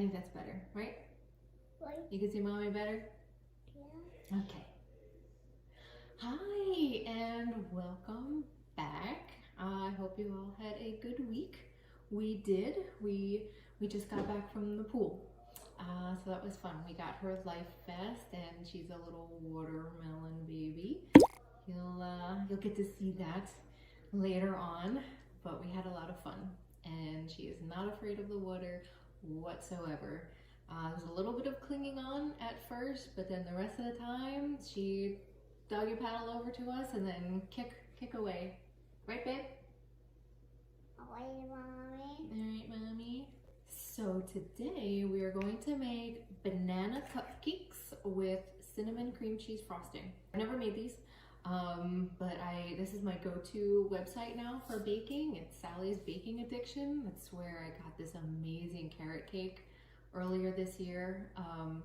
think that's better, right? Right. You can see mommy better? Yeah. Okay. Hi, and welcome back. I hope you all had a good week. We did. We just got back from the pool. So that was fun. We got her life vest, and she's a little watermelon baby. You'll get to see that later on, but we had a lot of fun, and she is not afraid of the water whatsoever. There's a little bit of clinging on at first, but then the rest of the time she doggy paddle over to us and then kick away. Right, babe? Alright, Mommy. Alright, Mommy. So today we are going to make banana cupcakes with cinnamon cream cheese frosting. I've never made these, but this is my go-to website now for baking. It's Sally's Baking Addiction. That's where I got this amazing carrot cake earlier this year.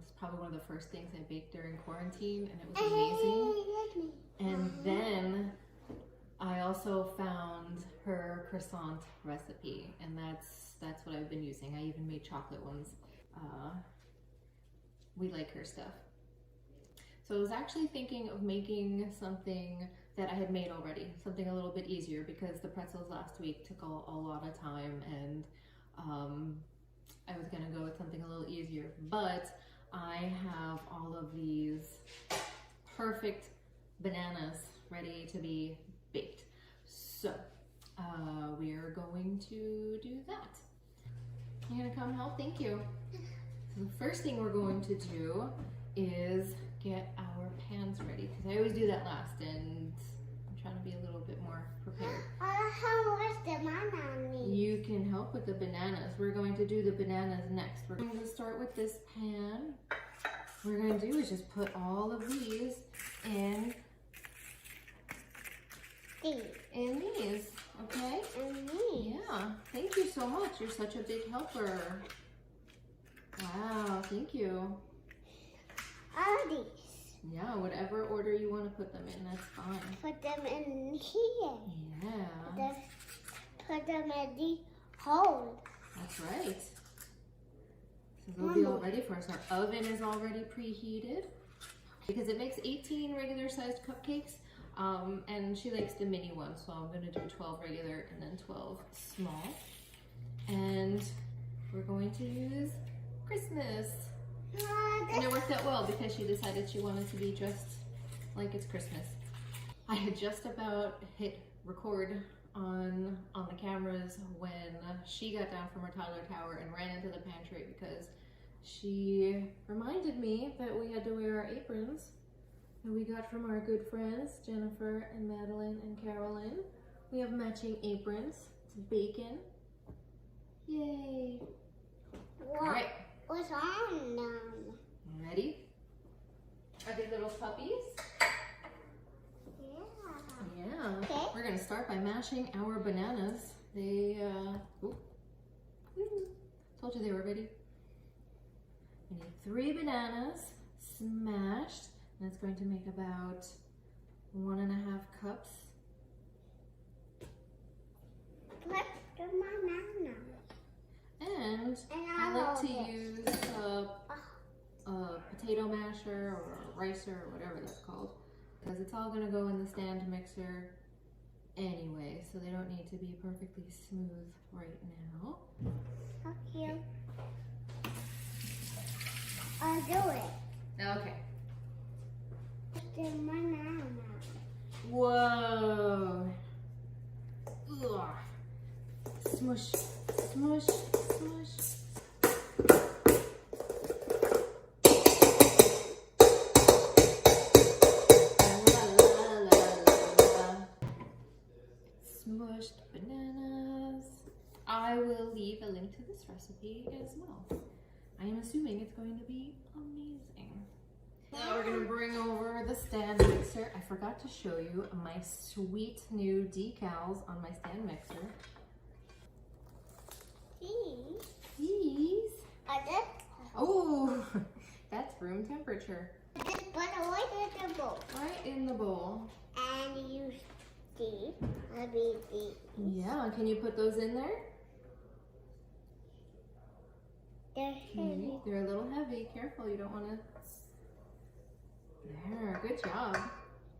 It's probably one of the first things I baked during quarantine, and it was amazing. And then I also found her croissant recipe, and that's what I've been using. I even made chocolate ones. We like her stuff. So I was actually thinking of making something that I had made already, something a little bit easier, because the pretzels last week took a lot of time, and I was gonna go with something a little easier, but I have all of these perfect bananas ready to be baked. So we are going to do that. You gonna come help? Thank you. So the first thing we're going to do is get our pans ready, because I always do that last, and I'm trying to be a little bit more prepared. How much the banana? You can help with the bananas. We're going to do the bananas next. We're going to start with this pan. What we're going to do is just put all of these in these, okay? And these. Yeah, thank you so much. You're such a big helper. Wow, thank you. All these. Yeah, whatever order you want to put them in, that's fine. Put them in here. Yeah. Put them in the hole. That's right. So they'll be all ready for us. Our oven is already preheated because it makes 18 regular sized cupcakes, and she likes the mini ones, so I'm going to do 12 regular and then 12 small. And we're going to use Christmas. And it worked out well because she decided she wanted to be dressed like it's Christmas. I had just about hit record on the cameras when she got down from her toddler tower and ran into the pantry because she reminded me that we had to wear our aprons that we got from our good friends Jennifer and Madeline and Carolyn. We have matching aprons. It's bacon. Yay! What? All right. What's on them? Ready? Are they little puppies? Yeah. Yeah. Okay. We're gonna start by mashing our bananas. They, told you they were ready. We need 3 bananas smashed. And it's going to make about 1.5 cups. Put the banana. And I like to use a potato masher or a ricer or whatever that's called, because it's all gonna go in the stand mixer anyway, so they don't need to be perfectly smooth right now. Okay. I'll do it. Okay. Put the banana. Whoa. Ugh. Smush, smush, smush. Smushed bananas. I will leave a link to this recipe as well. I am assuming it's going to be amazing. Now we're going to bring over the stand mixer. I forgot to show you my sweet new decals on my stand mixer. These? Oh, that's room temperature. Just put it right in the bowl. Right in the bowl. And use these. Yeah, can you put those in there? They're heavy. They're a little heavy. Careful, you don't want to. There, good job.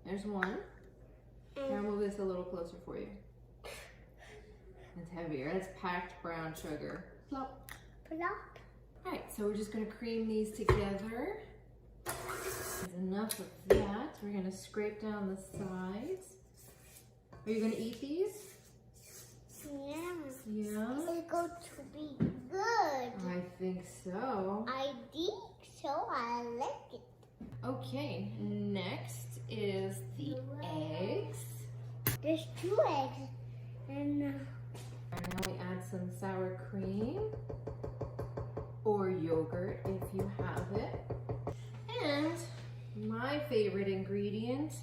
There's one. Now move this a little closer for you. It's heavier. That's packed brown sugar. Plop. Plop. All right, so we're just gonna cream these together. There's enough of that. We're gonna scrape down the sides. Are you gonna eat these? Yeah. Yeah. It's going to be good. I think so. I think so. I like it. Okay, next is the eggs. There's 2 eggs. And Now we add some sour cream or yogurt if you have it. And my favorite ingredient,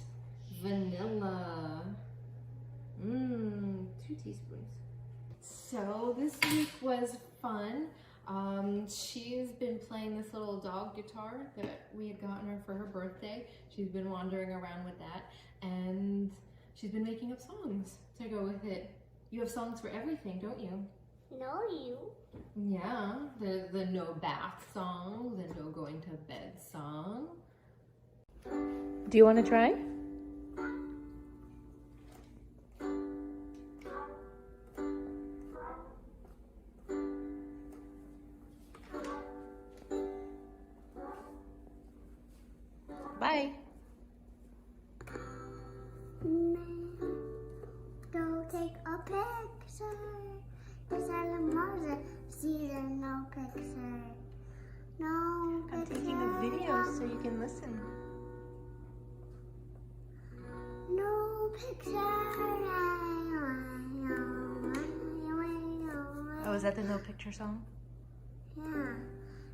vanilla. 2 teaspoons. So this week was fun. She's been playing this little dog guitar that we had gotten her for her birthday. She's been wandering around with that, and she's been making up songs to go with it. You have songs for everything, don't you? no, you. Yeah, the no bath song, the no going to bed song. Do you want to try? Bye. Don't take a picture. Cause I love see the no picture. No picture. I'm taking a video so you can listen. No picture. Oh, is that the no picture song? Yeah.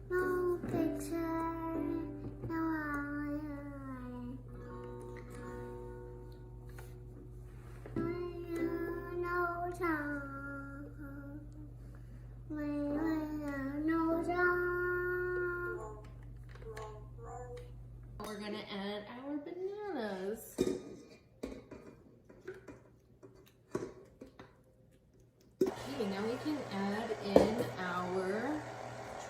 No picture. We're gonna add our bananas. Okay, now we can add in our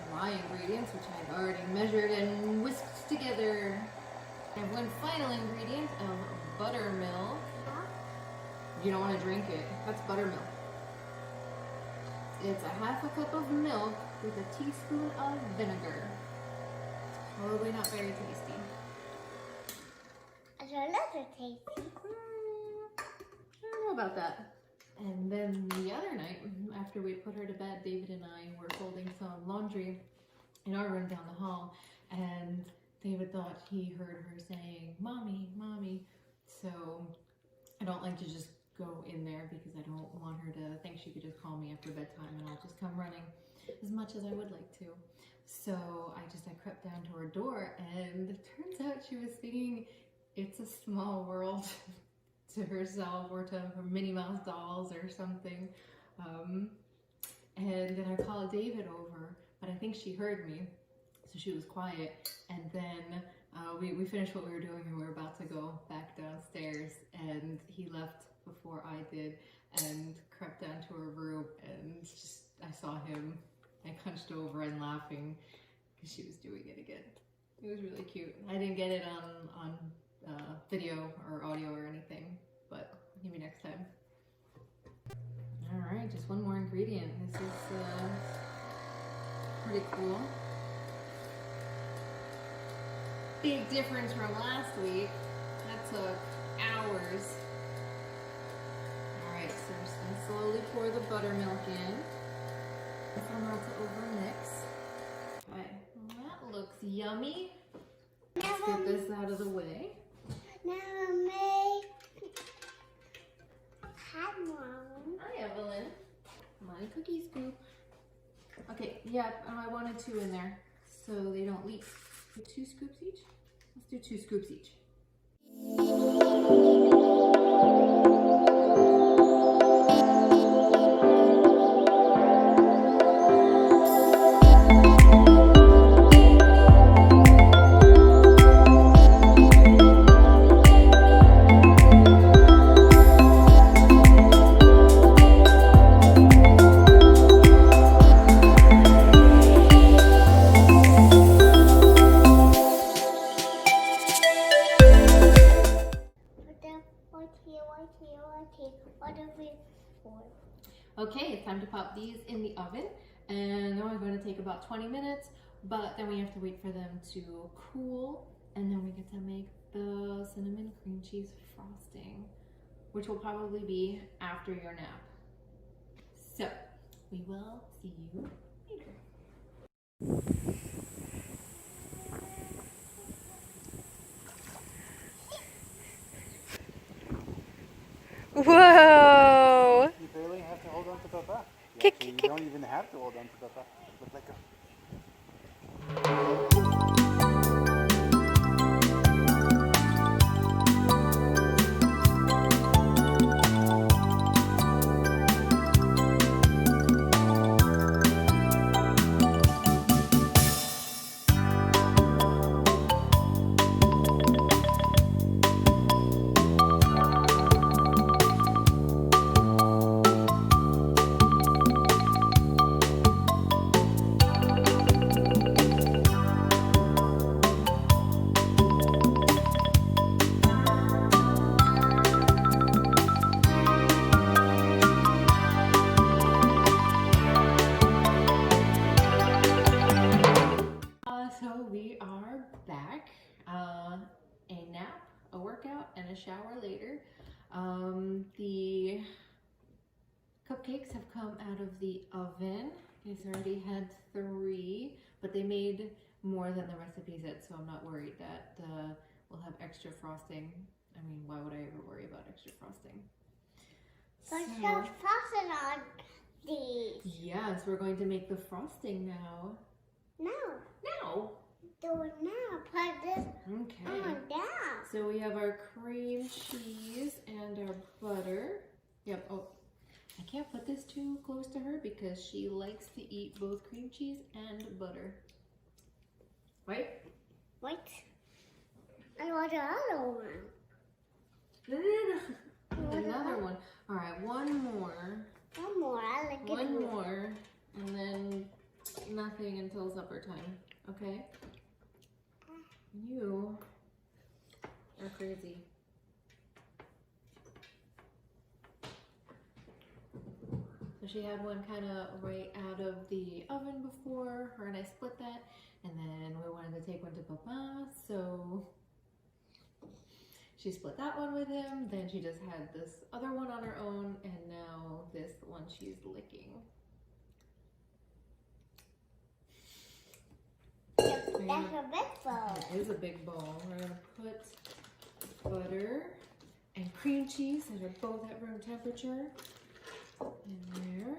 dry ingredients, which I've already measured and whisked together. I have one final ingredient of buttermilk. You don't want to drink it. That's buttermilk. It's a half a cup of milk with a teaspoon of vinegar. Probably not very tasty. It's a little tasty. I don't know about that. And then the other night, after we put her to bed, David and I were folding some laundry in our room down the hall, and David thought he heard her saying, "Mommy, Mommy." So I don't like to just go in there because I don't want her to think she could just call me after bedtime and I'll just come running as much as I would like to. So I crept down to her door, and it turns out she was singing "It's a Small World" to herself or to her Minnie Mouse dolls or something. And then I called David over, but I think she heard me, so she was quiet. And then we finished what we were doing, and we were about to go back downstairs, and he left before I did and crept down to her room, and just I saw him. I hunched over and laughing because she was doing it again. It was really cute. I didn't get it on video or audio or anything, but maybe next time. All right, just one more ingredient. This is pretty cool. Big difference from last week. That took hours. All right, so we're just gonna slowly pour the buttermilk in. I'm about to overmix. Okay, well, that looks yummy. Let's get this out of the way. Now make hot one. Hi, Evelyn. My cookie scoop. Okay, yeah, I wanted 2 in there so they don't leak. 2 scoops each? Let's do 2 scoops each. Okay, it's time to pop these in the oven, and they're only going to take about 20 minutes, but then we have to wait for them to cool, and then we get to make the cinnamon cream cheese frosting, which will probably be after your nap. So, we will see you later. Whoa! You barely have to hold on to Papa. Kick, You kick, don't even have to hold on to Papa. Look like a... So we are back. A nap, a workout, and a shower later. The cupcakes have come out of the oven. He's already had 3, but they made more than the recipe said, so I'm not worried that we'll have extra frosting. I mean, why would I ever worry about extra frosting? But there's frosting on these. Yes, we're going to make the frosting now. No. Now? Do it now. Put this Okay. on down. So we have our cream cheese and our butter. Yep. Oh, I can't put this too close to her because she likes to eat both cream cheese and butter. Right? Wait. I want the other one. No. Another one. All right, one more. One more. I like it. One more. And then nothing until supper time. Okay? You are crazy. So she had one kind of right out of the oven before. Her and I split that. And then we wanted to take one to Papa. So she split that one with him. Then she just had this other one on her own. And now this one she's licking. That's a big bowl. It is a big bowl. We're going to put butter and cream cheese that are both at room temperature in there.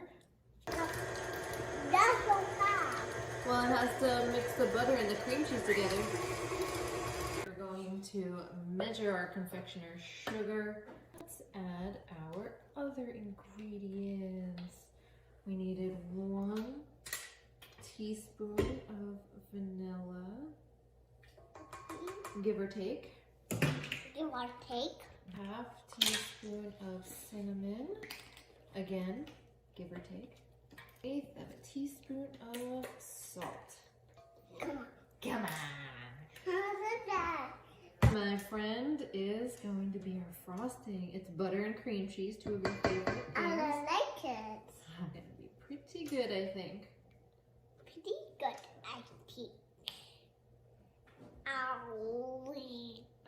That's so fast. Well, it has to mix the butter and the cream cheese together. We're going to measure our confectioner's sugar. Let's add our other ingredients. We needed 1 teaspoon of vanilla, give or take. You want to take? 1/2 teaspoon of cinnamon, again, give or take. 1/8 of a teaspoon of salt. Come on. Come on. How's that? My friend is going to be our frosting. It's butter and cream cheese, 2 of your favorite things. I like it. I'm going to be pretty good, I think. Pretty good, I think.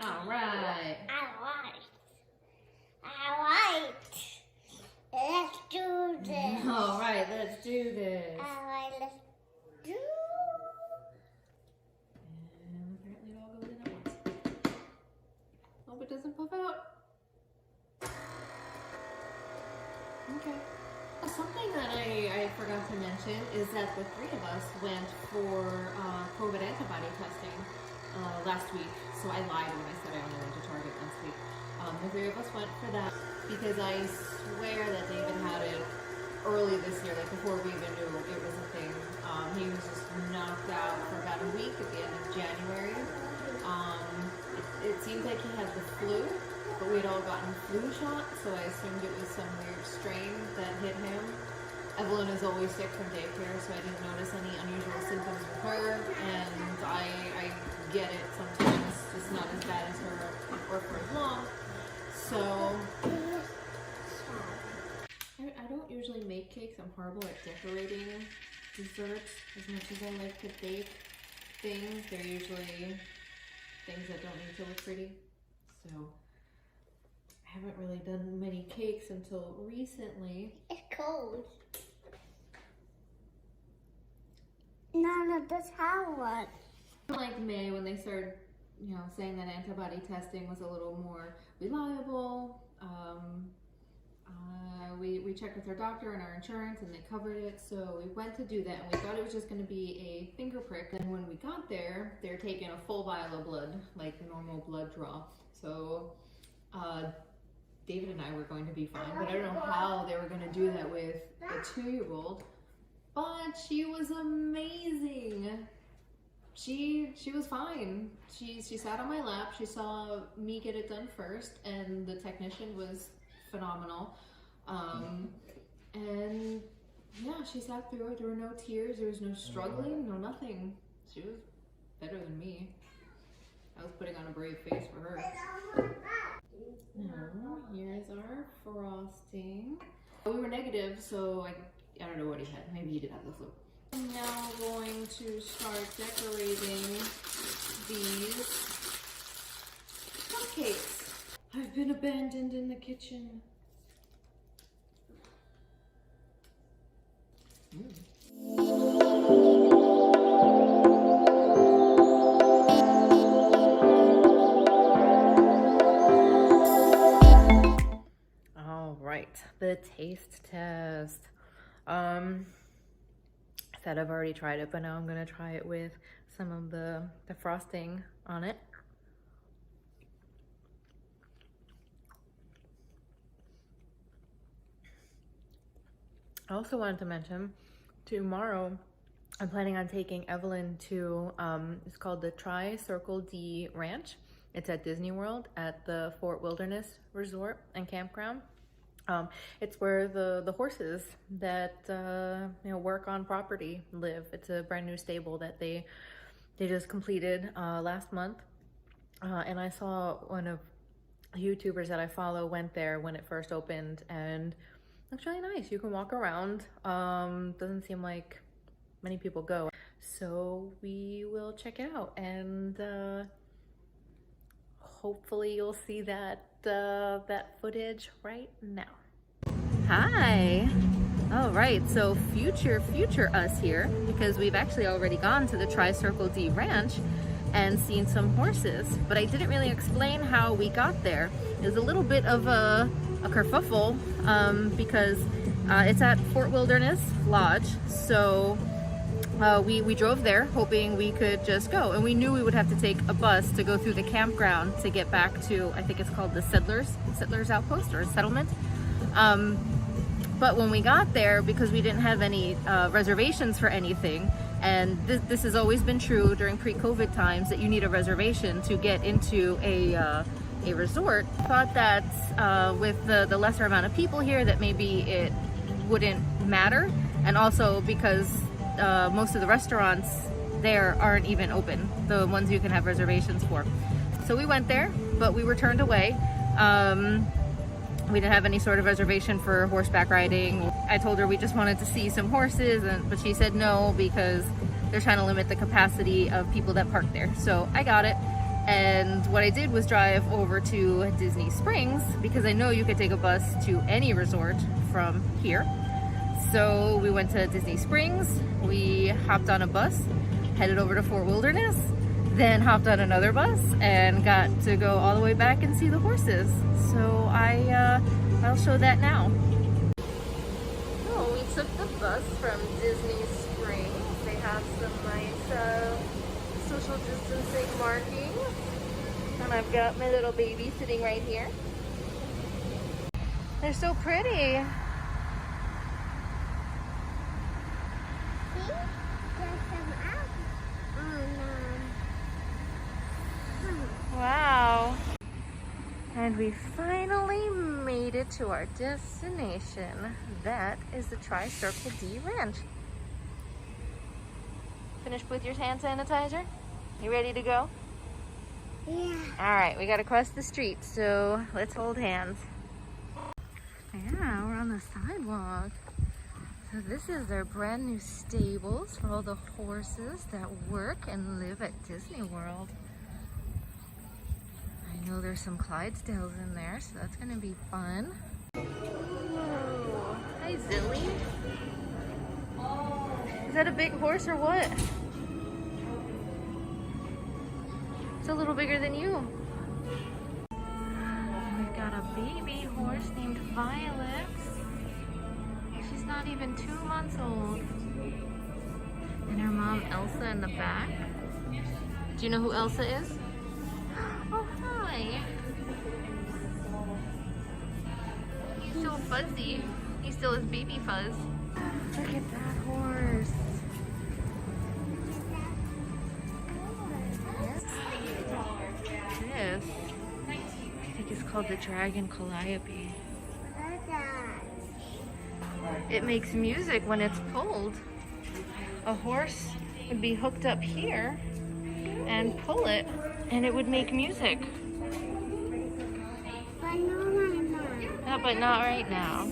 Alright. All right. Alright. Let's do this. All right, let's do this. Alright, let's do. And apparently it all goes in at once. Hope it doesn't puff out. Okay. Something that I forgot to mention is that the 3 of us went for COVID antibody testing last week. So I lied when I said I only went to Target last week. The 3 of us went for that because I swear that David had it early this year, like before we even knew it was a thing. He was just knocked out for about a week at the end of January. It seemed like he had the flu, but we'd all gotten flu shots, so I assumed it was some weird strain that hit him. Evelyn is always sick from daycare, so I didn't notice any unusual symptoms with her, and I get it sometimes. It's not as bad as her or for as long. So I don't usually usually make cakes. I'm horrible at decorating desserts. As much as I like to bake things, they're usually things that don't need to look pretty. So I haven't really done many cakes until recently. It's cold. None of this have one. Like May, when they started, you know, saying that antibody testing was a little more reliable. We checked with our doctor and our insurance, and they covered it. So we went to do that, and we thought it was just going to be a finger prick. And when we got there, they're taking a full vial of blood, like a normal blood draw. So David and I were going to be fine, but I don't know how they were going to do that with a 2-year-old. But she was amazing. She was fine. She sat on my lap. She saw me get it done first, and the technician was phenomenal. And yeah, she sat through it. There were no tears. There was no struggling. No nothing. She was better than me. I was putting on a brave face for her. Now, here's our frosting. We were negative, so I don't know what he had. Maybe he did have the flu. I'm now going to start decorating these cupcakes. I've been abandoned in the kitchen. All right, the taste test. I said I've already tried it, but now I'm gonna try it with some of the frosting on it. I also wanted to mention, tomorrow I'm planning on taking Evelyn to, it's called the Tri-Circle D Ranch. It's at Disney World at the Fort Wilderness Resort and Campground. It's where the horses that you know, work on property live. It's a brand new stable that they just completed last month, and I saw one of the YouTubers that I follow went there when it first opened, and it looks really nice. You can walk around. Doesn't seem like many people go, so we will check it out, and hopefully you'll see that that footage right now. Hi. All right, so future us here, because we've actually already gone to the Tri-Circle D Ranch and seen some horses, but I didn't really explain how we got there. It was a little bit of a kerfuffle because it's at Fort Wilderness Lodge, so we drove there hoping we could just go, and we knew we would have to take a bus to go through the campground to get back to, I think it's called the Settlers Outpost or Settlement. But when we got there, because we didn't have any reservations for anything, and this has always been true during pre-COVID times, that you need a reservation to get into a resort, thought that with the lesser amount of people here that maybe it wouldn't matter, and also because most of the restaurants there aren't even open, the ones you can have reservations for. So we went there, but we were turned away. We didn't have any sort of reservation for horseback riding. I told her we just wanted to see some horses, but she said no, because they're trying to limit the capacity of people that park there. So I got it, and what I did was drive over to Disney Springs, because I know you could take a bus to any resort from here. So we went to Disney Springs, we hopped on a bus, headed over to Fort Wilderness, then hopped on another bus and got to go all the way back and see the horses. So I'll show that now. So we took the bus from Disney Springs. They have some nice social distancing markings. And I've got my little baby sitting right here. They're so pretty. Wow. And we finally made it to our destination. That is the Tri-Circle D Ranch. Finished with your hand sanitizer? You ready to go? Yeah. All right, we gotta cross the street, so let's hold hands. Yeah, we're on the sidewalk. So this is their brand new stables for all the horses that work and live at Disney World. I know there's some Clydesdales in there, so that's gonna be fun. Whoa. Hi, Zilly. Is that a big horse or what? It's a little bigger than you. And we've got a baby horse named Violet. She's not even 2 months old. And her mom Elsa in the back. Do you know who Elsa is? Oh, hi. He's so fuzzy. He still has baby fuzz. Look at that horse. This, I think it's called the Dragon Calliope. It makes music when it's pulled. A horse would be hooked up here and pull it, and it would make music. But no, Mama. Yeah, but not right now.